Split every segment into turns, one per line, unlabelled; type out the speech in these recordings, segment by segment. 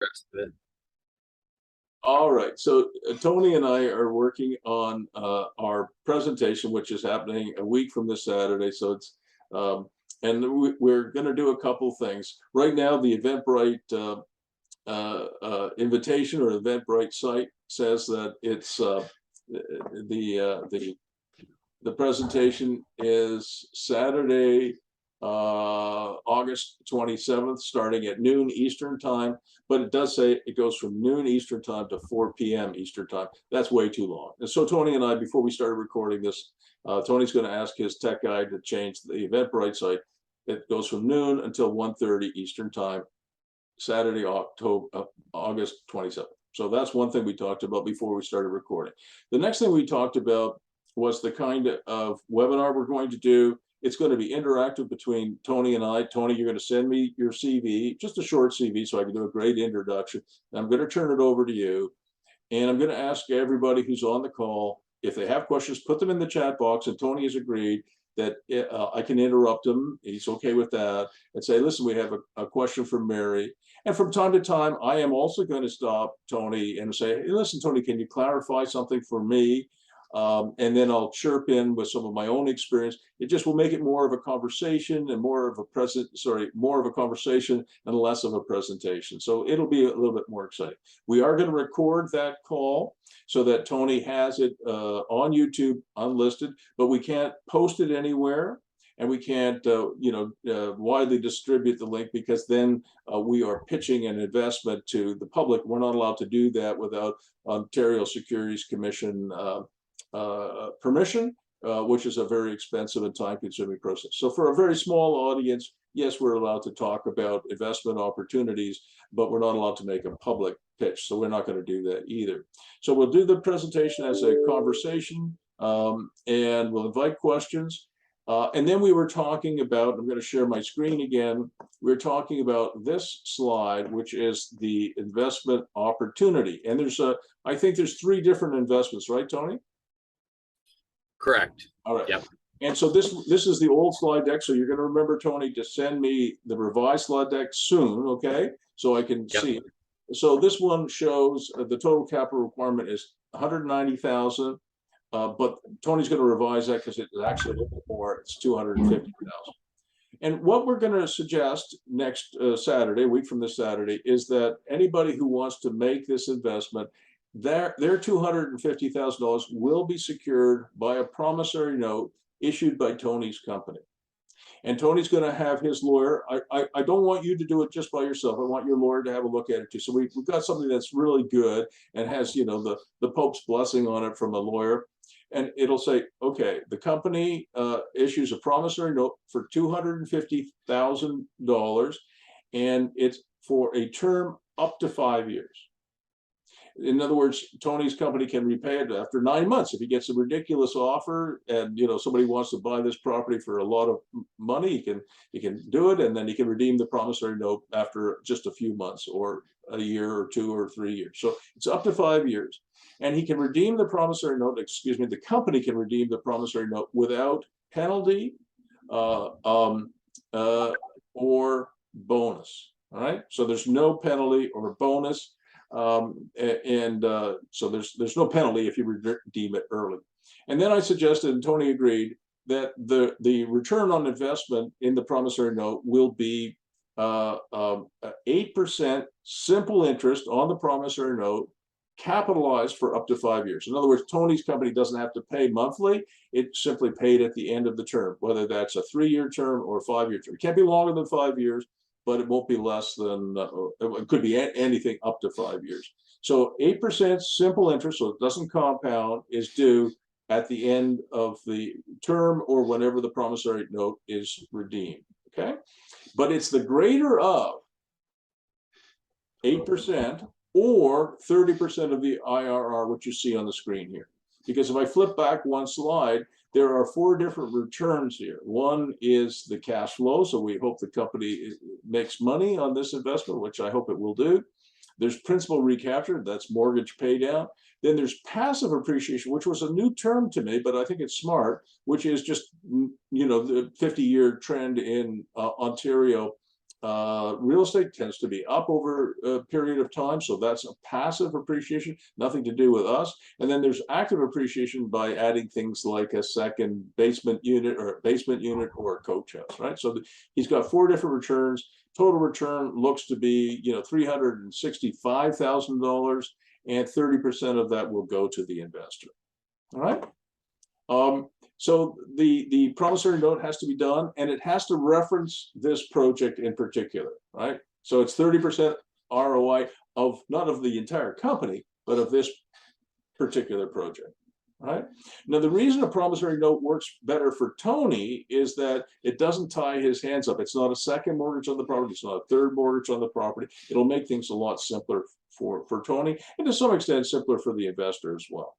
Rest of it.
All right, so Tony and I are working on our presentation, which is happening a week from this Saturday. So it's and we're going to do a couple things. Right now, the Eventbrite invitation or Eventbrite site says that it's the the presentation is Saturday, August 27th, starting at noon Eastern time. But it does say it goes from noon Eastern time to 4 p.m. Eastern time. That's way too long. And so Tony and I, before we started recording this, Tony's going to ask his tech guy to change the Eventbrite site. It goes from noon until 1:30 Eastern time, Saturday, August 27th. So that's one thing we talked about before we started recording. The next thing we talked about was the kind of webinar we're going to do. It's going to be interactive between Tony and I. Tony, you're going to send me your CV, just a short CV, so I can do a great introduction. And I'm going to turn it over to you. And I'm going to ask everybody who's on the call, if they have questions, put them in the chat box. And Tony has agreed that I can interrupt him. He's okay with that. And say, listen, we have a question from Mary. And from time to time, I am also going to stop Tony and say, hey, listen, Tony, can you clarify something for me? And then I'll chirp in with some of my own experience. It just will make it more of a conversation and more of a conversation and less of a presentation. So it'll be a little bit more exciting. We are going to record that call so that Tony has it on YouTube unlisted, but we can't post it anywhere. And we can't, widely distribute the link, because then we are pitching an investment to the public. We're not allowed to do that without Ontario Securities Commission permission, which is a very expensive and time-consuming process. So for a very small audience, yes, we're allowed to talk about investment opportunities, but we're not allowed to make a public pitch. So we're not going to do that either. So we'll do the presentation as a conversation, and we'll invite questions. And then we were talking about, I'm going to share my screen again. We're talking about this slide, which is the investment opportunity. And I think there's 3 different investments, right, Tony?
Correct.
All right.
Yep.
And so this is the old slide deck. So you're going to remember, Tony, to send me the revised slide deck soon, okay? So I can see it. So this one shows the total capital requirement is 190,000. But Tony's going to revise that because it's actually a little bit more. It's 250,000. And what we're going to suggest next Saturday, a week from this Saturday, is that anybody who wants to make this investment, their $250,000 will be secured by a promissory note issued by Tony's company. And Tony's going to have his lawyer. I don't want you to do it just by yourself. I want your lawyer to have a look at it too. So we've got something that's really good and has, the Pope's blessing on it from a lawyer. And it'll say, okay, the company issues a promissory note for $250,000, and it's for a term up to 5 years. In other words, Tony's company can repay it after 9 months. If he gets a ridiculous offer and somebody wants to buy this property for a lot of money, he can do it, and then he can redeem the promissory note after just a few months, or a year or 2 or 3 years. So it's up to 5 years. And he can redeem the promissory note, the company can redeem the promissory note without penalty or bonus. All right. So there's no penalty or bonus. So there's no penalty if you redeem it early. And then I suggested, and Tony agreed, that the return on investment in the promissory note will be 8% simple interest on the promissory note, capitalized for up to 5 years. In other words, Tony's company doesn't have to pay monthly. It's simply paid at the end of the term, whether that's a 3-year term or a 5-year term. It can't be longer than 5 years, but it won't be less than, it could be anything up to 5 years. So 8% simple interest, so it doesn't compound, is due at the end of the term or whenever the promissory note is redeemed, okay? But it's the greater of 8% or 30% of the IRR, which you see on the screen here. Because if I flip back one slide, there are 4 different returns here. One is the cash flow. So we hope the company makes money on this investment, which I hope it will do. There's principal recapture, that's mortgage pay down. Then there's passive appreciation, which was a new term to me, but I think it's smart, which is just, the 50-year trend in Ontario Real estate tends to be up over a period of time, so that's a passive appreciation, nothing to do with us. And then there's active appreciation by adding things like a second basement unit or a coach house, right? So he's got 4 different returns. Total return looks to be, $365,000, and 30% of that will go to the investor. All right. So the promissory note has to be done, and it has to reference this project in particular, right? So it's 30% ROI of not of the entire company, but of this particular project, right? Now, the reason a promissory note works better for Tony is that it doesn't tie his hands up. It's not a second mortgage on the property. It's not a third mortgage on the property. It'll make things a lot simpler for Tony, and to some extent simpler for the investor as well.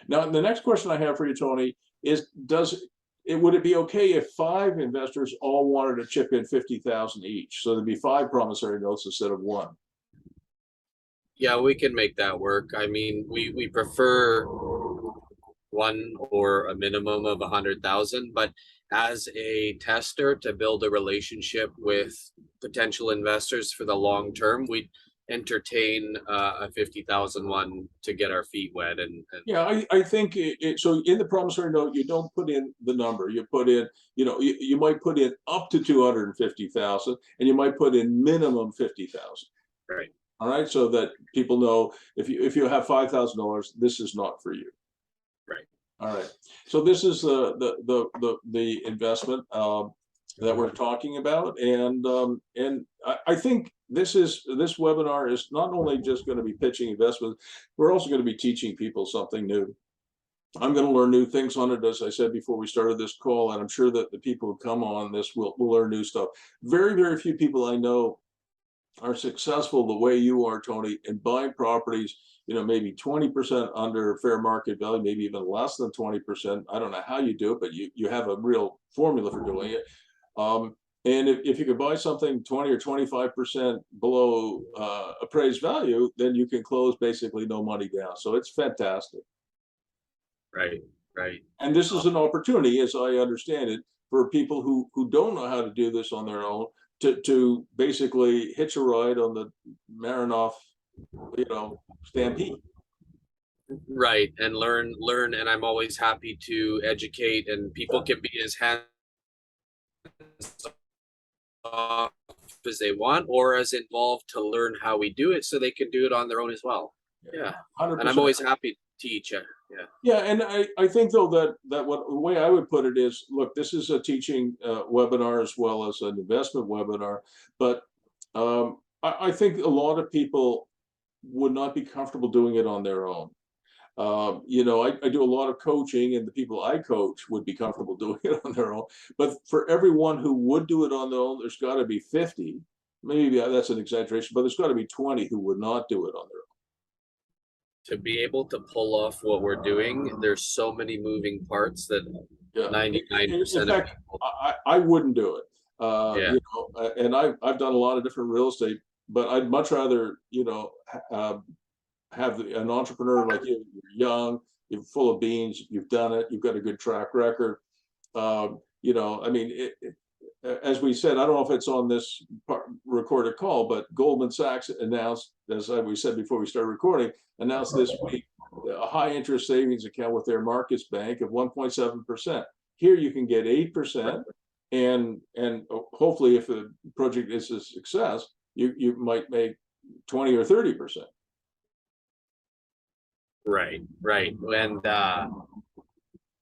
Now, the next question I have for you, Tony, is would it be okay if 5 investors all wanted to chip in $50,000 each? So there'd be 5 promissory notes instead of 1.
Yeah, we can make that work. I mean, we prefer 1 or a minimum of 100,000, but as a tester to build a relationship with potential investors for the long term, we entertain a 50,000 one to get our feet wet. And
yeah, I think so in the promissory note, you don't put in the number. You put in, you might put in up to 250,000, and you might put in minimum 50,000.
Right.
All right, so that people know if you have $5,000, this is not for you.
Right.
All right. So this is the investment that we're talking about, and I think this webinar is not only just going to be pitching investments, we're also going to be teaching people something new. I'm going to learn new things on it, as I said before we started this call, and I'm sure that the people who come on this will learn new stuff. Very, very few people I know are successful the way you are, Tony, in buying properties, maybe 20% under fair market value, maybe even less than 20%. I don't know how you do it, but you have a real formula for doing it. And if you could buy something 20 or 25% below appraised value, then you can close basically no money down. So it's fantastic.
Right.
And this is an opportunity, as I understand it, for people who don't know how to do this on their own to basically hitch a ride on the Marinov, stampede.
Right. And learn, and I'm always happy to educate, and people can be as hands off as they want or as involved to learn how we do it, so they can do it on their own as well. Yeah. 100%. And I'm always happy to teach.
Yeah, and I think though that the way I would put it is, look, this is a teaching webinar as well as an investment webinar, but I think a lot of people would not be comfortable doing it on their own. I do a lot of coaching, and the people I coach would be comfortable doing it on their own. But for everyone who would do it on their own, there's got to be 50. Maybe that's an exaggeration, but there's got to be 20 who would not do it on their own.
To be able to pull off what we're doing, there's so many moving parts that 99% of people.
I wouldn't do it. And I've done a lot of different real estate, but I'd much rather, have an entrepreneur like you. You're young, you're full of beans, you've done it, you've got a good track record. As we said, I don't know if it's on this recorded call, but Goldman Sachs announced, as we said before we started recording, announced this week a high interest savings account with their Marcus Bank of 1.7%. Here you can get 8%, and hopefully, if the project is a success, you might make 20 or 30%.
Right. And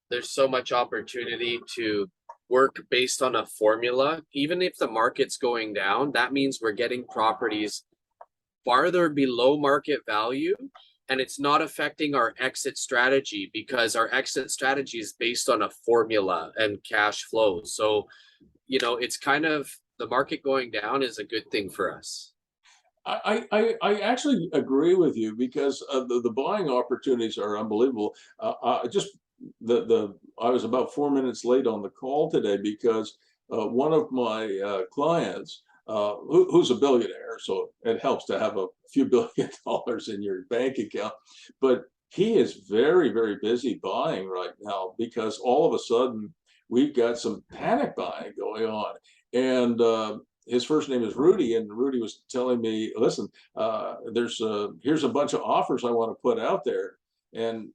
there's so much opportunity to work based on a formula. Even if the market's going down, that means we're getting properties farther below market value, and it's not affecting our exit strategy, because our exit strategy is based on a formula and cash flow. So, it's kind of, the market going down is a good thing for us.
I actually agree with you, because the buying opportunities are unbelievable. I was about 4 minutes late on the call today because one of my clients, who's a billionaire, so it helps to have a few $1 billion in your bank account, but he is very, very busy buying right now, because all of a sudden we've got some panic buying going on. and his first name is Rudy, and Rudy was telling me, listen, here's a bunch of offers I want to put out there, and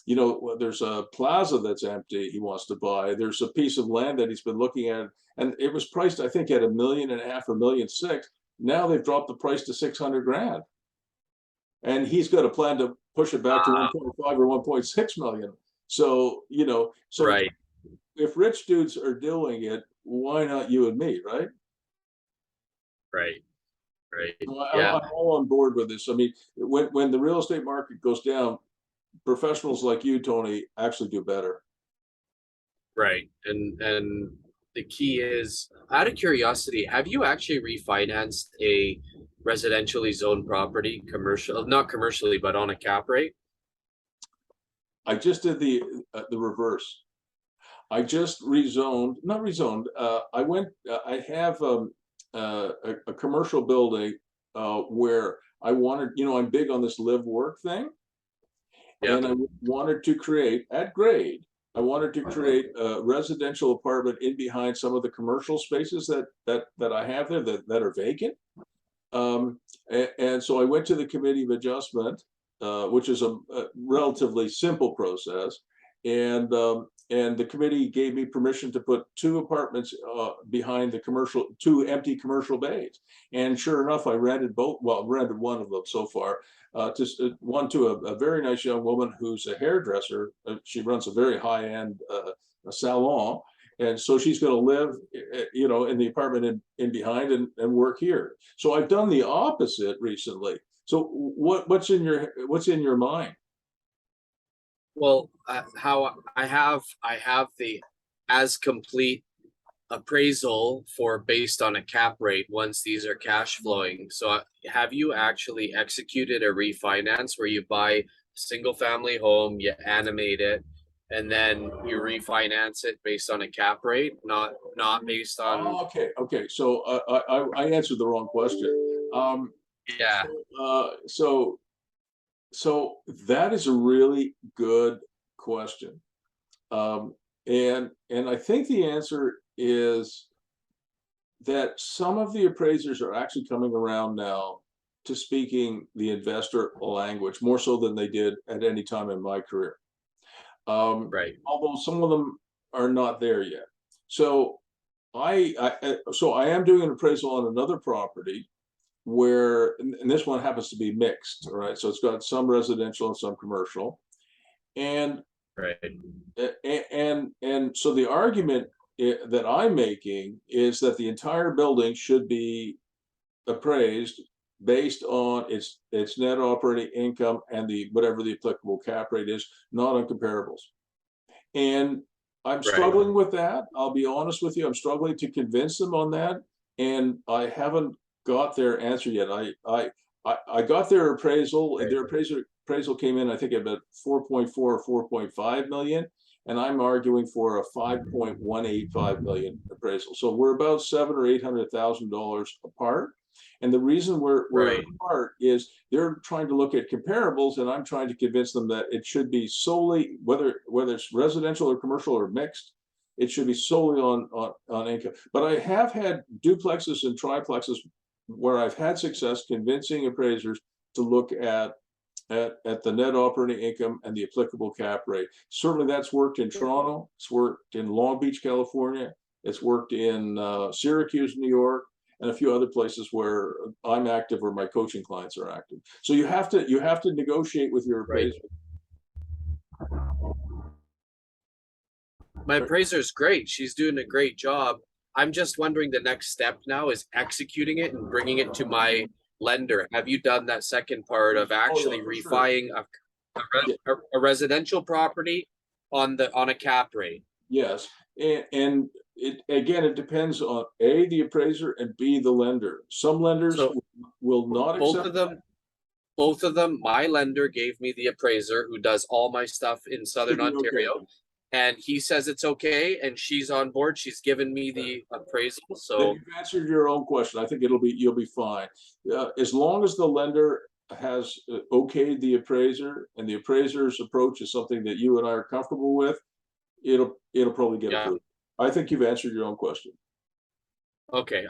you know, there's a plaza that's empty he wants to buy. There's a piece of land that he's been looking at, and it was priced, I think, at $1.5 million or $1.6 million. Now they've dropped the price to 600 grand, and he's got a plan to push it back to 1.5 or 1.6 million. So, you know, so
Right.
if rich dudes are doing it, why not you and me, right?
Right. Right.
So
Yeah.
I'm all on board with this. I mean, when the real estate market goes down, professionals like you, Tony, actually do better.
Right. And the key is, out of curiosity, have you actually refinanced a residentially zoned property, commercial, not commercially, but on a cap rate?
I just did the reverse. I just rezoned, not rezoned. I went. I have a commercial building where I wanted. You know, I'm big on this live work thing,
Yeah.
and I wanted to create at grade. I wanted to create a residential apartment in behind some of the commercial spaces that I have there that are vacant. And so I went to the committee of adjustment, which is a relatively simple process, and the committee gave me permission to put 2 apartments behind the commercial, 2 empty commercial bays. And sure enough, I rented both. Well, rented one of them so far. One to a very nice young woman who's a hairdresser. She runs a very high-end salon, and so she's going to live, you know, in the apartment in behind and work here. So I've done the opposite recently. So what's in your mind?
Well, how I have the as complete appraisal for based on a cap rate once these are cash flowing. So have you actually executed a refinance where you buy a single family home, you animate it, and then you refinance it based on a cap rate, not based on
Oh, okay. So I answered the wrong question.
yeah.
So so that is a really good question. And I think the answer is that some of the appraisers are actually coming around now to speaking the investor language more so than they did at any time in my career.
Right.
Although some of them are not there yet. So I am doing an appraisal on another property where, and this one happens to be mixed, all right? So it's got some residential and some commercial. And
Right.
and so the argument that I'm making is that the entire building should be appraised based on its net operating income and the whatever the applicable cap rate is, not on comparables. And I'm
Right.
struggling with that. I'll be honest with you. I'm struggling to convince them on that, and I haven't got their answer yet. I got their appraisal.
Right.
Their appraisal came in, I think, about 4.4 or 4.5 million, and I'm arguing for a 5.185 million appraisal. So we're about $700,000 or $800,000 apart. And the reason we're
Right.
apart is they're trying to look at comparables, and I'm trying to convince them that it should be solely, whether it's residential or commercial or mixed, it should be solely on income. But I have had duplexes and triplexes where I've had success convincing appraisers to look at the net operating income and the applicable cap rate. Certainly that's worked in Toronto, it's worked in Long Beach, California, it's worked in Syracuse, New York, and a few other places where I'm active or my coaching clients are active. So you have to negotiate with your
Right.
appraiser.
My appraiser is great. She's doing a great job. I'm just wondering, the next step now is executing it and bringing it to my lender. Have you done that second part of actually
for sure.
refining a residential property on a cap rate?
Yes, and it again, it depends on A, the appraiser, and B, the lender. Some lenders
So
will not
both
accept.
of them, my lender gave me the appraiser who does all my stuff in Southern
Should be okay.
Ontario. And he says it's okay, and she's on board. She's given me the appraisal.
Then
So
you've answered your own question. I think you'll be fine. As long as the lender has okayed the appraiser and the appraiser's approach is something that you and I are comfortable with, it'll probably get
yeah.
approved. I think you've answered your own question.
Okay,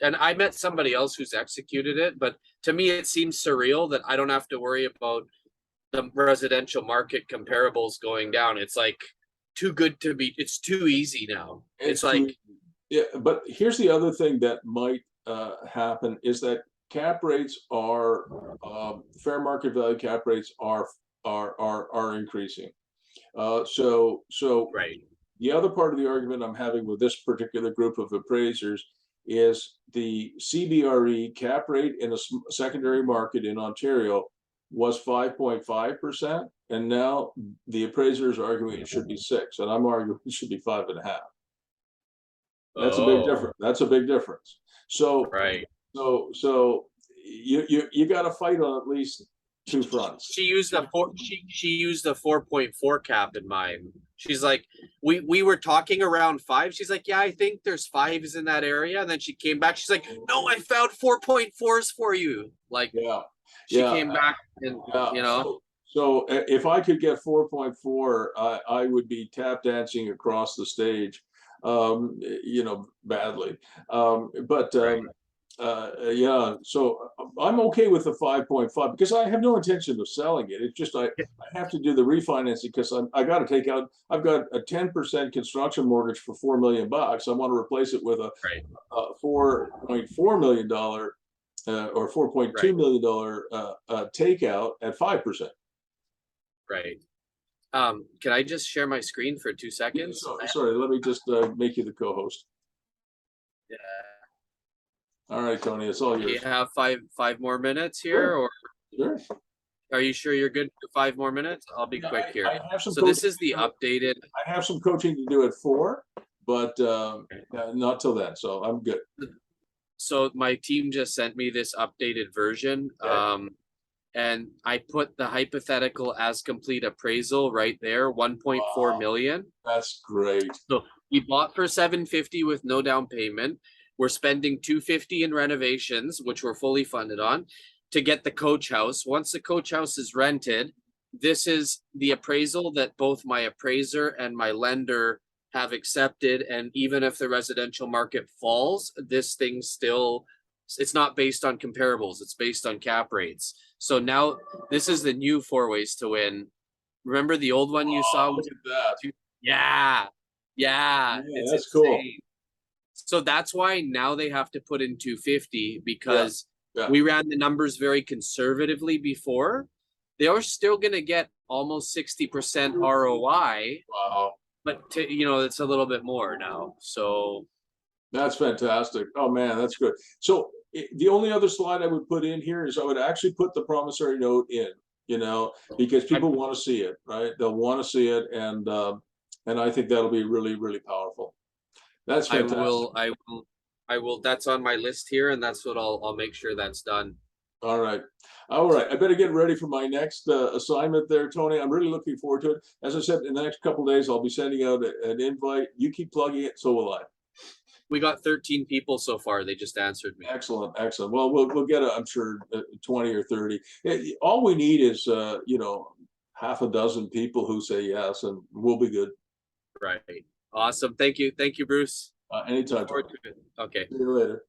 and I met somebody else who's executed it, but to me it seems surreal that I don't have to worry about the residential market comparables going down. It's like too good to be, it's too easy now. It's
It's
like,
too, yeah, but here's the other thing that might happen is that cap rates are fair market value cap rates are increasing. So
right.
the other part of the argument I'm having with this particular group of appraisers is the CBRE cap rate in a secondary market in Ontario was 5.5%, and now the appraisers are arguing it should be 6, and I'm arguing it should be 5.5. That's a big
Oh,
difference. That's a big difference. So
right.
so you got to fight on at least two fronts.
She used the 4.4 cap in mine. She's like, we were talking around 5. She's like, yeah, I think there's 5s in that area. And then she came back. She's like, no, I found 4.4s for you. Like,
Yeah,
she
yeah,
came back and
yeah.
you know,
So if I could get 4.4, I would be tap dancing across the stage, badly. But
right,
yeah, so I'm okay with the 5.5 because I have no intention of selling it. It's just I have to do the refinancing because I got to take out. I've got a 10% construction mortgage for $4 million. I want to replace it with a
right,
$4.4 million or $4.2
right,
million takeout at 5%.
right. Can I just share my screen for 2 seconds?
So, sorry, let me just make you the co-host.
Yeah.
All right, Tony, it's all
Do you
yours.
have five more minutes here,
Sure,
or
sure.
are you sure you're good for 5 more minutes? I'll be
Yeah,
quick here.
I have some
So this
coaching
is the
to do.
updated.
I have some coaching to do at 4, but not till then. So I'm good.
So my team just sent me this updated version.
Okay.
And I put the hypothetical as complete appraisal right there, 1.4
Wow,
million.
that's great.
So we bought for 750 with no down payment. We're spending 250 in renovations, which we're fully funded on, to get the coach house. Once the coach house is rented, this is the appraisal that both my appraiser and my lender have accepted. And even if the residential market falls, this thing still, it's not based on comparables, it's based on cap rates. So now this is the new 4 ways to win. Remember the old one you saw?
Oh, look at that.
Yeah, yeah,
Yeah,
it's
that's cool.
insane. So that's why now they have to put in 250
Yeah,
because
yeah.
we ran the numbers very conservatively before. They are still going to get almost 60% ROI,
Wow,
but it's a little bit more now. So
that's fantastic. Oh man, that's good. So the only other slide I would put in here is I would actually put the promissory note in, because
I,
people want to see it, right? They'll want to see it, and I think that'll be really, really powerful. That's
I
fantastic.
will, I will, I will. That's on my list here, and that's what I'll make sure that's done.
All right. All right. I better get ready for my next assignment there, Tony. I'm really looking forward to it. As I said, in the next couple of days, I'll be sending out an invite. You keep plugging it, so will I.
We got 13 people so far. They just answered me.
Excellent, excellent. Well, we'll get, I'm sure, 20 or 30. All we need is, half a dozen people who say yes, and we'll be good.
Right. Awesome. Thank you. Thank you, Bruce. Look
Anytime,
forward
Tony.
to it. Okay.
See you later.